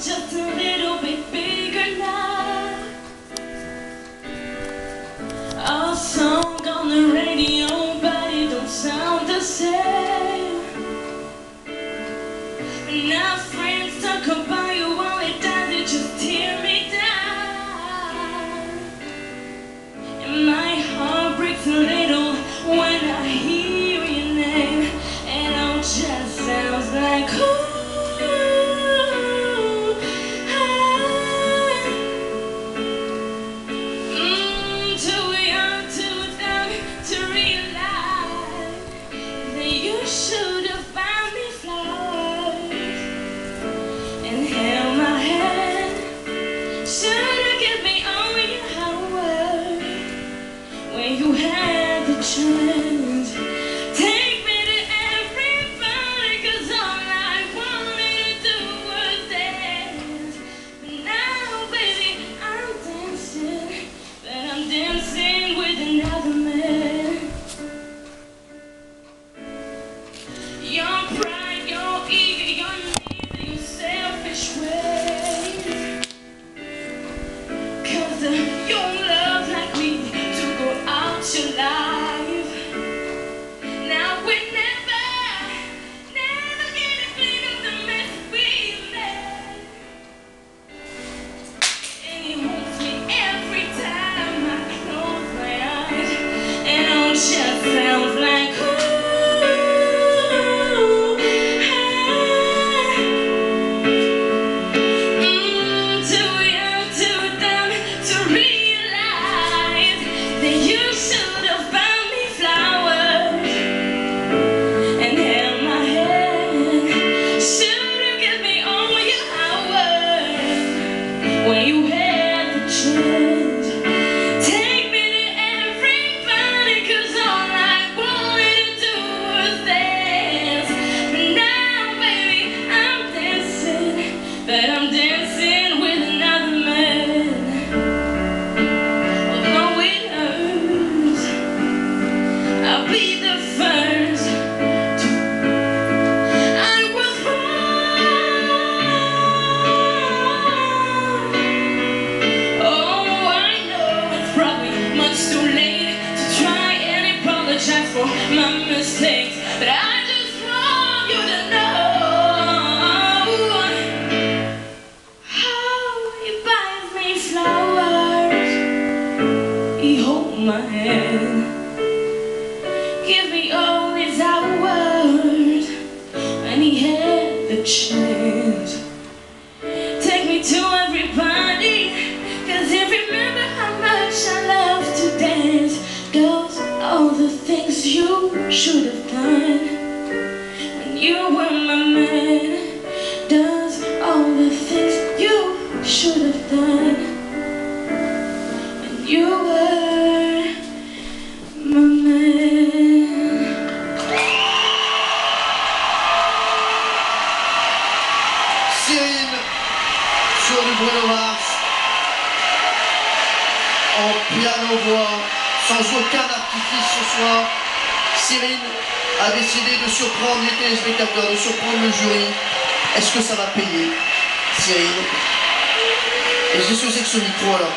just a little bit bigger now. A song on the radio, but it don't sound the same. Now friends talk about you, all it does is just tear me down. And my heart breaks a little when I hear your name, and it just sounds like ooh. Should have found me flowers and held my hand. Should have given me all your hours when you had the chance. Take me to everybody, 'cause all I wanted to do was dance. But now, baby, I'm dancing, but I'm dancing with another man. Your pride, your ego, your needs, your selfish ways. 'Cause your love like me to go out your life. Now we're never gonna clean up the mess we made. And he holds me every time I close my eyes, and it just sounds like ooh. When you had the chance, take me to everybody, 'cause all I wanted to do was dance. But now, baby, I'm dancing, but I'm dancing with another man. Although it hurts, I'll be the first. For my mistakes, but I just want you to know how he buys me flowers, he holds my hand, give me all his hours, and he had the chance. Take me to everybody, 'cause he remember how much I love to dance. Does all the things you should have done when you were my man. Does all the things you should have done when you were my man. Sirine sur du Bruno Mars en piano-voix, sans aucun artifice ce soir. Sirine a décidé de surprendre les téléspectateurs, de surprendre le jury. Est-ce que ça va payer, Sirine? Et qu'est-ce que c'est que ce micro alors?